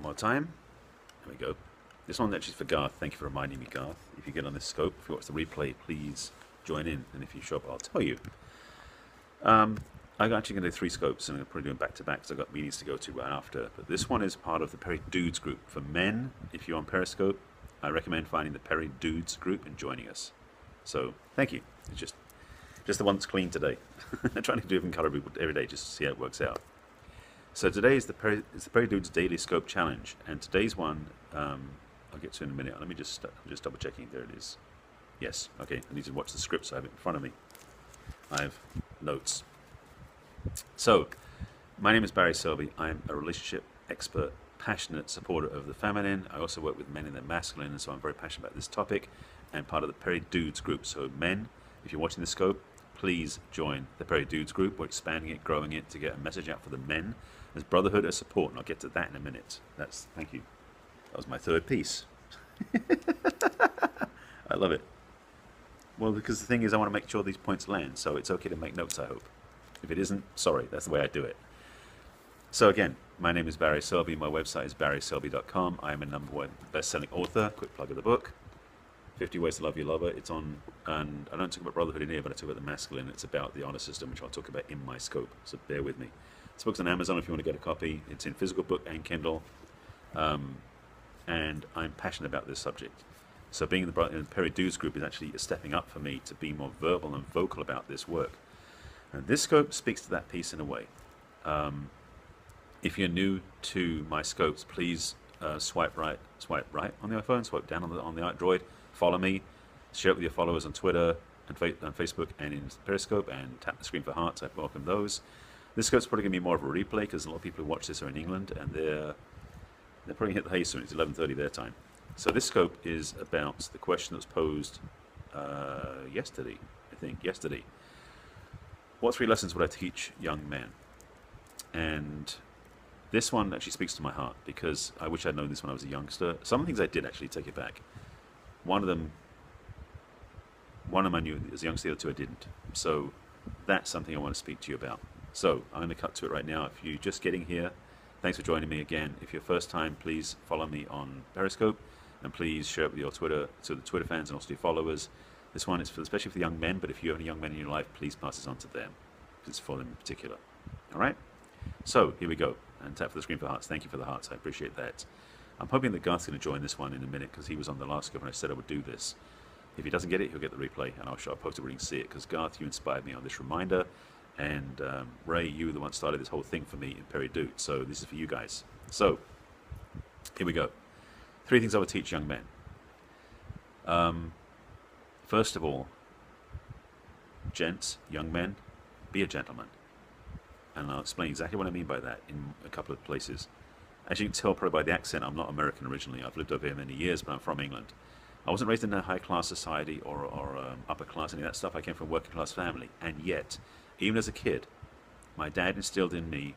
More time. There we go. This one actually is for Garth. Thank you for reminding me, Garth. If you get on this scope, if you watch the replay, please join in. And if you show up, I'll tell you. I'm actually going to do 3 scopes, and I'm probably doing back to back because I've got meetings to go to right after. But this one is part of the Perry Dudes group. For men, if you're on Periscope, I recommend finding the Perry Dudes group and joining us. So, thank you. It's just the one that's clean today. I'm trying to do different color people every day just to see how it works out. So today is the Perry Dudes Daily Scope Challenge, and today's one I'll get to in a minute. Let me I'm just double checking. There it is. Yes. Okay. I need to watch the script so I have it in front of me. I have notes. So, my name is Barry Selby. I'm a relationship expert, passionate supporter of the feminine. I also work with men in their masculine, and so I'm very passionate about this topic and part of the Perry Dudes group. So, men, if you're watching the scope, please join the Perry Dudes group. We're expanding it, growing it to get a message out for the men as brotherhood, as support, and I'll get to that in a minute. Thank you. That was my third piece. I love it. Well, because the thing is, I want to make sure these points land, so it's okay to make notes, I hope. If it isn't, sorry, that's the way I do it. So again, my name is Barry Selby. My website is barryselby.com. I am a #1 best-selling author. Quick plug of the book, 50 Ways to Love Your Lover. It's on, and I don't talk about brotherhood in here, but I talk about the masculine. It's about the honor system, which I'll talk about in my scope, so bear with me. This book's on Amazon if you want to get a copy. It's in physical book and Kindle. And I'm passionate about this subject. So being in the Perry Dudes group is actually stepping up for me to be more verbal and vocal about this work. And this scope speaks to that piece in a way. If you're new to my scopes, please swipe right on the iPhone, swipe down on the Droid, follow me, share it with your followers on Twitter and Facebook and in Periscope, and tap the screen for hearts. I welcome those. This scope's probably going to be more of a replay because a lot of people who watch this are in England, and they're probably hit the hay soon. It's 11:30 their time. So this scope is about the question that was posed yesterday, I think, yesterday. What 3 lessons would I teach young men? And this one actually speaks to my heart because I wish I'd known this when I was a youngster. Some things I did actually take it back. One of them I knew as a youngster, the other 2 I didn't. So that's something I want to speak to you about. So I'm going to cut to it right now. If you're just getting here, thanks for joining me again. If you're first time, please follow me on Periscope, and please share it with your Twitter, so the Twitter fans and also your followers. This one is especially for the young men, but if you have any young men in your life, please pass this on to them, because it's for them in particular. All right? So here we go. And tap for the screen for hearts. Thank you for the hearts. I appreciate that. I'm hoping that Garth's going to join this one in a minute, because he was on the last scope and I said I would do this. If he doesn't get it, he'll get the replay, and I'll post it where you can see it, because Garth, you inspired me on this reminder. And Ray, you were the one started this whole thing for me in Perry Dude. So this is for you guys. So here we go. 3 things I would teach young men. First of all, gents, young men, be a gentleman. And I'll explain exactly what I mean by that in a couple of places. As you can tell probably by the accent, I'm not American originally. I've lived over here many years, but I'm from England. I wasn't raised in a high-class society or upper class, any of that stuff. I came from a working-class family. And yet, even as a kid, my dad instilled in me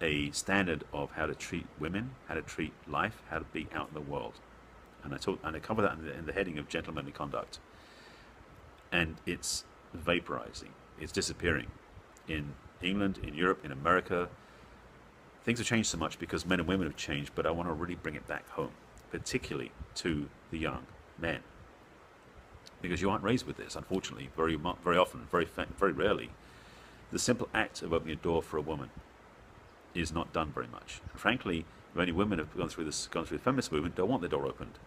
a standard of how to treat women, how to treat life, how to be out in the world. And I cover that in the heading of gentlemanly conduct. And it's vaporizing. It's disappearing. In England, in Europe, in America, things have changed so much because men and women have changed, but I want to really bring it back home, particularly to the young men. Because you aren't raised with this, unfortunately, very often, very rarely. The simple act of opening a door for a woman is not done very much. And frankly, many women have gone through the feminist movement, don't want the door opened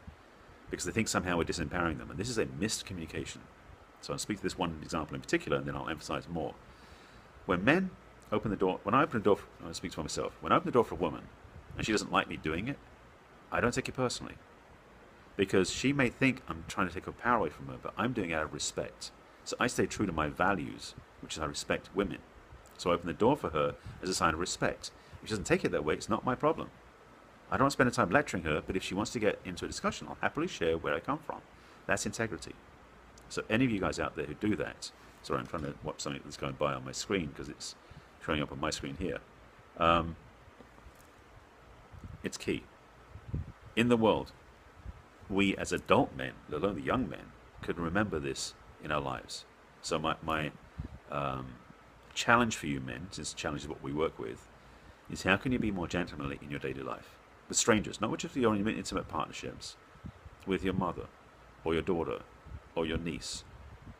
because they think somehow we're disempowering them. And this is a missed communication. So I'll speak to this one example in particular, and then I'll emphasize more. When men open the door, when I open the door, I'll speak for myself. When I open the door for a woman and she doesn't like me doing it, I don't take it personally. Because she may think I'm trying to take her power away from her, but I'm doing it out of respect. So I stay true to my values, which is I respect women. So I open the door for her as a sign of respect. If she doesn't take it that way, it's not my problem. I don't want to spend the time lecturing her, but if she wants to get into a discussion, I'll happily share where I come from. That's integrity. So any of you guys out there who do that, sorry, I'm trying to watch something that's going by on my screen because it's showing up on my screen here. It's key. In the world, we as adult men, let alone the young men, could remember this in our lives. So my challenge for you men, since challenge is what we work with, is how can you be more gentlemanly in your daily life? with strangers, not just your own intimate partnerships, with your mother, or your daughter, or your niece,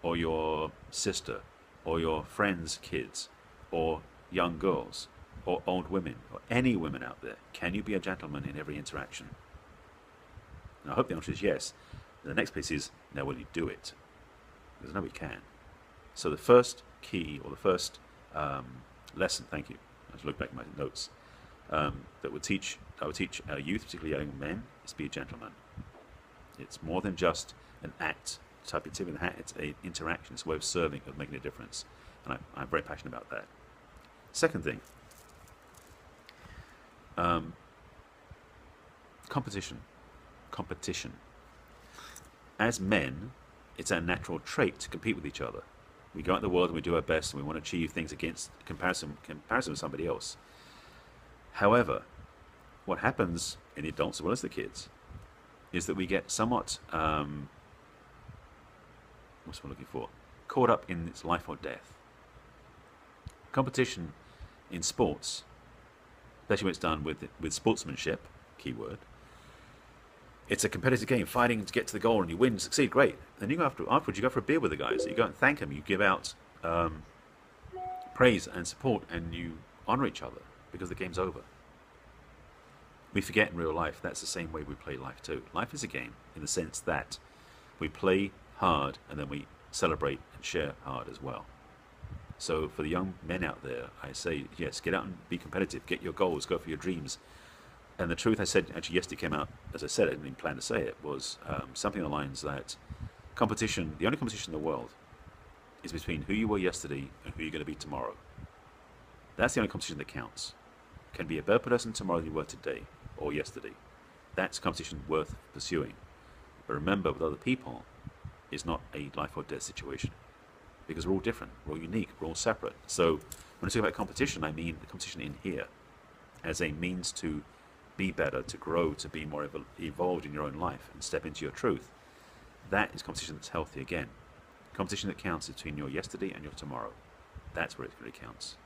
or your sister, or your friends' kids, or young girls, or old women, or any women out there. Can you be a gentleman in every interaction? And I hope the answer is yes. And the next piece is, now will you do it? Because nobody can. So the first key, or the first lesson, thank you, I just look back at my notes, that I would teach youth, particularly young men, is to be a gentleman. It's more than just an act, type of tip in the hat, it's an interaction, it's a way of serving, of making a difference. And I'm very passionate about that. Second thing, competition. As men, it's our natural trait to compete with each other. We go out in the world and we do our best and we want to achieve things against comparison with somebody else. However, what happens in the adults as well as the kids is that we get somewhat, what's I'm looking for? Caught up in its life or death. Competition in sports, especially when it's done with sportsmanship, keyword, it's a competitive game, fighting to get to the goal, and you win, succeed, great. Then you go afterwards, you go for a beer with the guys, you go and thank them, you give out praise and support, and you honor each other because the game's over. We forget in real life that's the same way we play life too. Life is a game in the sense that we play hard and then we celebrate and share hard as well. So for the young men out there, I say, yes, get out and be competitive, get your goals, go for your dreams. And the truth I said, actually yesterday came out, as I said, I didn't even plan to say it, was something along the lines that competition, the only competition in the world, is between who you were yesterday and who you're going to be tomorrow. That's the only competition that counts. You can be a better person tomorrow than you were today or yesterday. That's a competition worth pursuing. But remember, with other people, it's not a life or death situation. Because we're all different, we're all unique, we're all separate. So when I talk about competition, I mean the competition in here as a means to be better, to grow, to be more evolved in your own life and step into your truth. That is competition that's healthy again. Competition that counts between your yesterday and your tomorrow. That's where it really counts.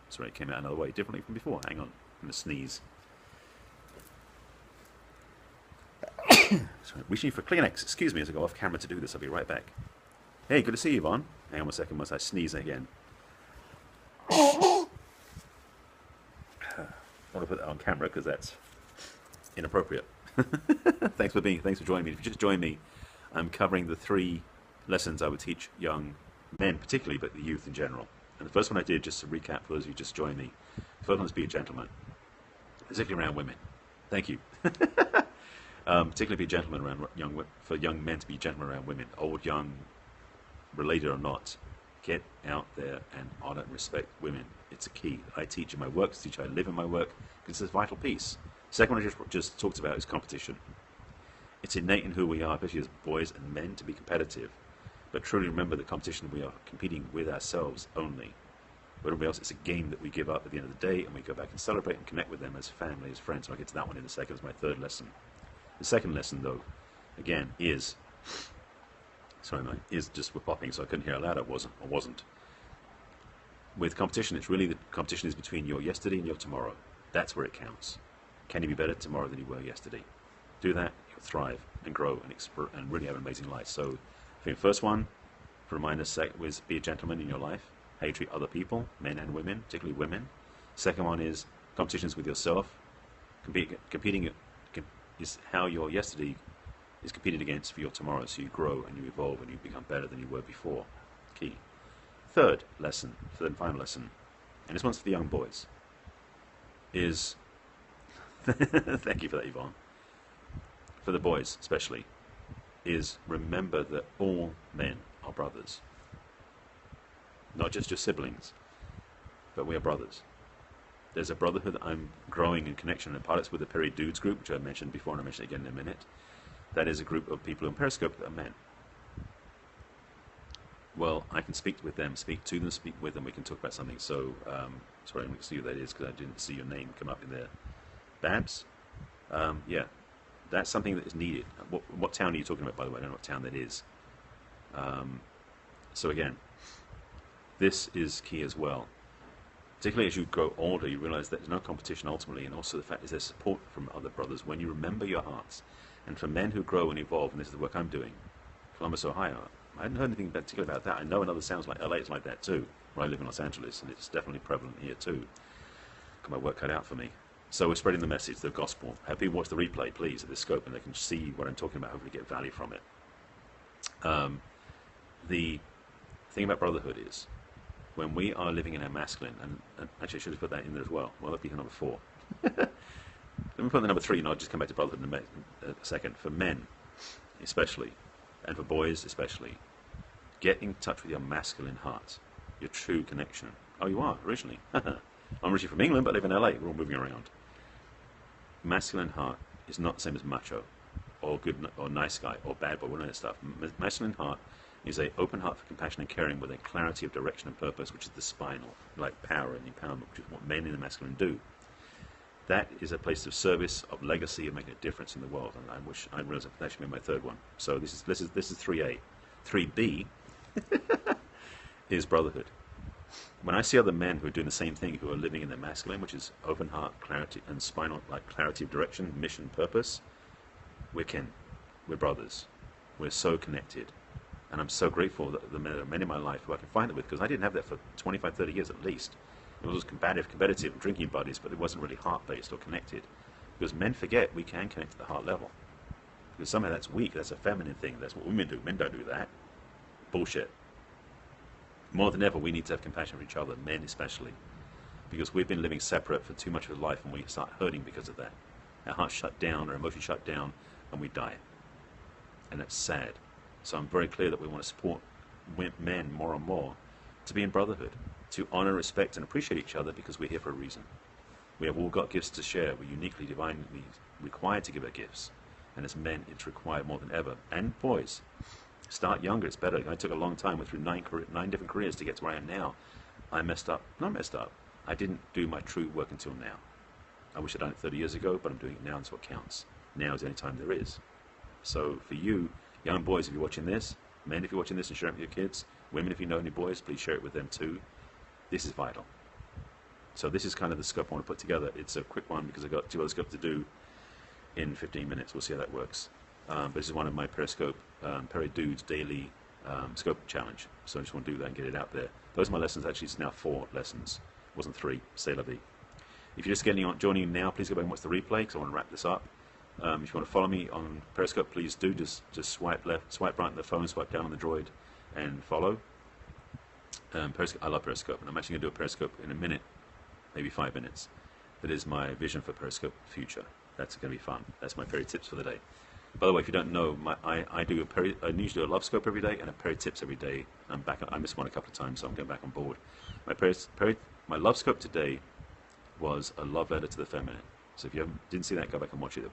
Sorry, it came out another way, differently from before. Hang on, I'm going to sneeze. Sorry, reaching for Kleenex. Excuse me as I go off camera to do this. I'll be right back. Hey, good to see you, Yvonne. Hang on a second once I sneeze again. I want to put that on camera because that's inappropriate. Thanks for joining me. If you just joined me, I'm covering the 3 lessons I would teach young men, particularly, but the youth in general. And the first one I did, just to recap for those who just joined me, the first one is be a gentleman, particularly around women. Thank you. Particularly be a gentleman around for young men to be gentlemen around women, old, young, related or not. Get out there and honor and respect women. It's a key. I teach in my work, I live in my work, because it's a vital piece. Second one I just talked about is competition. It's innate in who we are, especially as boys and men, to be competitive. But truly remember that competition, we are competing with ourselves only. With everybody else, it's a game that we give up at the end of the day, and we go back and celebrate and connect with them as family, as friends. So I'll get to that one in a second as my 3rd lesson. The second lesson, though, again, is... Sorry, my ears just were popping, so I couldn't hear out loud. I wasn't. With competition, it's really the competition is between your yesterday and your tomorrow. That's where it counts. Can you be better tomorrow than you were yesterday? Do that, you'll thrive and grow and really have an amazing life. So, I think the first one, for reminder, was be a gentleman in your life. How you treat other people, men and women, particularly women. Second one is competitions with yourself. Competing is how your yesterday is competed against for your tomorrow, so you grow and you evolve and you become better than you were before. Key. Third and final lesson, and this one's for the young boys, is thank you for that, Yvonne. For the boys especially, is remember that all men are brothers. Not just your siblings, but we are brothers. There's a brotherhood that I'm growing in connection and pilots with the Perry Dudes group, which I mentioned before and I'll mention it again in a minute. That is a group of people in Periscope that are men. Well, I can speak with them, speak to them, speak with them, we can talk about something. So, sorry, I'm going to see who that is because I didn't see your name come up in there. Babs? Yeah, that's something that is needed. What town are you talking about, by the way? I don't know what town that is. So again, this is key as well. Particularly as you grow older, you realize that there's no competition ultimately, and also the fact is there's support from other brothers when you remember your hearts. And for men who grow and evolve, and this is the work I'm doing, Columbus, Ohio, I hadn't heard anything particular about that. I know in other sounds like LA, it's like that too, where I live in Los Angeles, and it's definitely prevalent here too. Got my work cut out for me. So we're spreading the message, the gospel. Have people watch the replay, please, at this scope, and they can see what I'm talking about, hopefully get value from it. The thing about brotherhood is, when we are living in our masculine, and actually I should have put that in there as well. Well, that'd be number 4. Let me put the number 3, and I'll just come back to brotherhood in a second. For men, especially, and for boys especially, get in touch with your masculine heart, your true connection. Oh, you are, originally. I'm originally from England, but I live in LA. We're all moving around. Masculine heart is not the same as macho, or good, or nice guy, or bad boy, all that stuff. Masculine heart is an open heart for compassion and caring with a clarity of direction and purpose, which is the spinal, like power and empowerment, which is what men in the masculine do. That is a place of service, of legacy, of making a difference in the world. And I wish I realized that should be my 3rd one. So this is 3A. 3B is brotherhood. When I see other men who are doing the same thing, who are living in their masculine, which is open heart, clarity, and spinal, like clarity of direction, mission, purpose, we're kin. We're brothers. We're so connected. And I'm so grateful that there are men in my life who I can find it with, because I didn't have that for 25, 30 years at least. It was competitive drinking buddies, but it wasn't really heart-based or connected. Because men forget we can connect to the heart level. Because somehow that's weak, that's a feminine thing, that's what women do. Men don't do that. Bullshit. More than ever, we need to have compassion for each other, men especially. Because we've been living separate for too much of life, and we start hurting because of that. Our hearts shut down, our emotions shut down, and we die. And that's sad. So I'm very clear that we want to support men more and more to be in brotherhood, to honor, respect, and appreciate each other, because we're here for a reason. We have all got gifts to share. We're uniquely, divinely required to give our gifts. And as men, it's required more than ever. And boys, start younger, it's better. I took a long time, went through 9 different careers to get to where I am now. I messed up. Not messed up. I didn't do my true work until now. I wish I'd done it 30 years ago, but I'm doing it now, and it's what counts. Now is the only time there is. So for you, young boys, if you're watching this, men, if you're watching this and share it with your kids, women, if you know any boys, please share it with them too. This is vital. So this is kind of the scope I want to put together. It's a quick one because I've got 2 other scopes to do in 15 minutes. We'll see how that works. But this is one of my Periscope, Peri Dudes daily scope challenge. So I just want to do that and get it out there. Those are my lessons. Actually, it's now 4 lessons. It wasn't 3. C'est la vie. If you're just joining now, please go back and watch the replay, because I want to wrap this up. If you want to follow me on Periscope, please do. Just swipe left, swipe right on the phone, swipe down on the droid, and follow. Periscope, I love Periscope, and I'm actually going to do a Periscope in a minute, maybe 5 minutes. That is my vision for Periscope future. That's going to be fun. That's my Peri tips for the day. By the way, if you don't know, I usually do a love scope every day and a Peri tips every day. I'm back. I missed one a couple of times, so I'm getting back on board. My love scope today was a love letter to the feminine. So if you didn't see that, go back and watch it.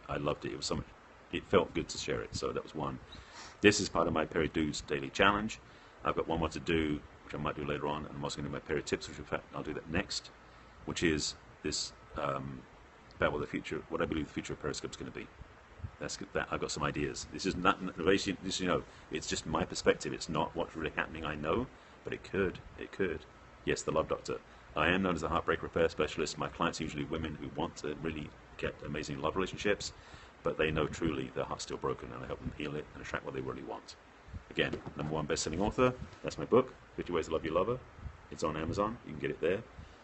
I loved it. It was so much. It felt good to share it. So that was one. This is part of my Peri Dudes daily challenge. I've got one more to do, which I might do later on, and I'm also going to do my Peri tips, which in fact I'll do that next, which is this about what I believe the future of Periscope is going to be. I've got some ideas. This is not it's just my perspective. It's not what's really happening. I know, but it could. Yes, the Love Doctor. I am known as a heartbreak repair specialist. My clients are usually women who want to really get amazing love relationships, but they know truly their heart's still broken, and I help them heal it and attract what they really want. Again, #1 best-selling author. That's my book, 50 Ways to Love Your Lover. It's on Amazon. You can get it there.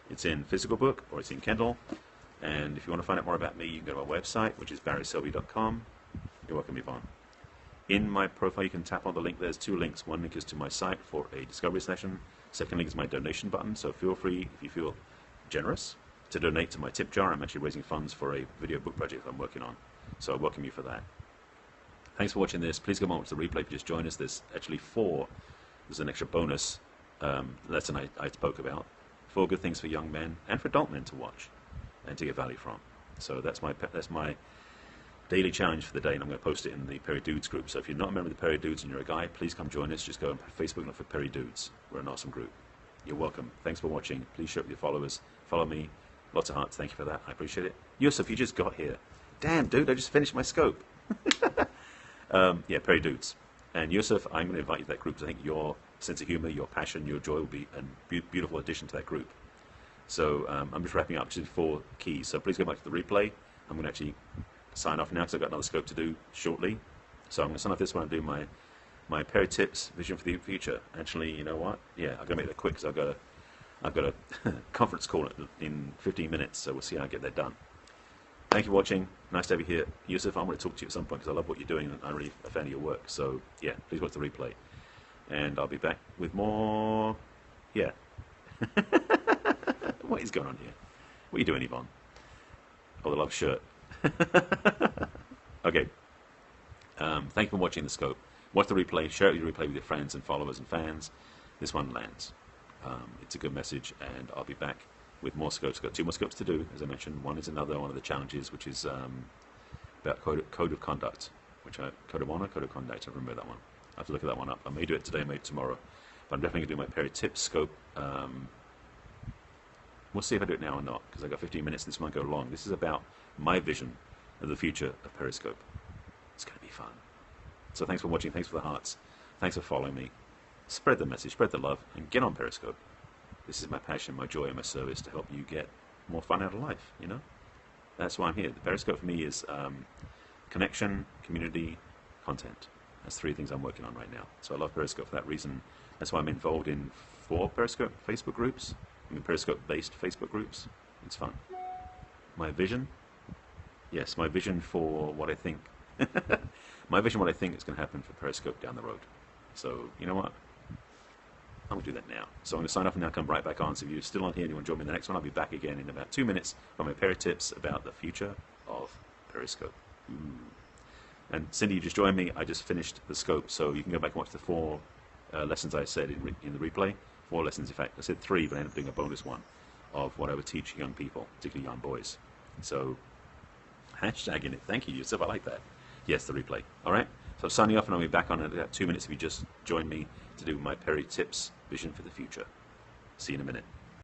It's in physical book, or it's in Kindle. And if you want to find out more about me, you can go to my website, which is barryselby.com. You're welcome, Yvonne. In my profile, you can tap on the link. There's 2 links. One link is to my site for a discovery session. Second link is my donation button. So feel free, if you feel generous, to donate to my tip jar. I'm actually raising funds for a video book project I'm working on. So I welcome you for that. Thanks for watching this. Please go on to the replay if you just joined us. There's actually 4. There's an extra bonus lesson I spoke about. 4 good things for young men and for adult men to watch and to get value from. So that's my daily challenge for the day, and I'm going to post it in the Peri Dudes group. So if you're not a member of the Peri Dudes and you're a guy, please come join us. Just go on Facebook and look for Peri Dudes. We're an awesome group. You're welcome. Thanks for watching. Please share it with your followers. Follow me. Lots of hearts. Thank you for that. I appreciate it. Yusuf, you just got here. Damn, dude, I just finished my scope. Yeah, Peri Dudes. And Yusuf, I'm going to invite you to that group, because I think your sense of humor, your passion, your joy will be a beautiful addition to that group. So I'm just wrapping up just 4 keys. So please go back to the replay. I'm going to actually sign off now because I've got another scope to do shortly. So I'm going to sign off this one and do my Perry tips, vision for the future. Actually, you know what? Yeah, I'm going to make that quick because I've got a conference call in 15 minutes. So we'll see how I get that done. Thank you for watching. Nice to have you here. Yusuf, I want to talk to you at some point because I love what you're doing and I'm really a fan of your work. So yeah, please watch the replay. And I'll be back with more. Yeah. What is going on here? What are you doing, Yvonne? Oh, the love shirt. Okay. Thank you for watching the scope. Watch the replay. Share the replay with your friends and followers and fans. This one lands. It's a good message, and I'll be back with more scopes. I've got 2 more scopes to do, as I mentioned. One is another one of the challenges, which is about code of conduct, code of honor, code of conduct. I remember that one. I have to look at that one up. I may do it today, I may do it tomorrow, but I'm definitely going to do my Perry tips scope. We'll see if I do it now or not, because I've got 15 minutes. This might go long. This is about my vision of the future of Periscope. It's going to be fun. So thanks for watching. Thanks for the hearts. Thanks for following me. Spread the message, spread the love, and get on Periscope. This is my passion, my joy, and my service to help you get more fun out of life, you know? That's why I'm here. The Periscope for me is connection, community, content. That's 3 things I'm working on right now. So I love Periscope for that reason. That's why I'm involved in 4 Periscope Facebook groups. I mean, Periscope-based Facebook groups. It's fun. My vision? Yes, my vision for what I think. My vision, what I think is going to happen for Periscope down the road. So, you know what? I'm going to do that now. So I'm going to sign off and now come right back on. So if you're still on here and you want to join me in the next one, I'll be back again in about 2 minutes for my Perry tips about the future of Periscope. And Cindy, you just joined me. I just finished the scope, so you can go back and watch the 4 lessons I said in the replay. 4 lessons, in fact. I said 3, but I ended up doing a bonus one of what I would teach young people, particularly young boys. So, hashtagging it. Thank you, Yusuf. I like that. Yes, the replay. All right? So I'm signing off, and I'll be back on in about 2 minutes if you just join me to do my Perry tips, vision for the future. See you in a minute.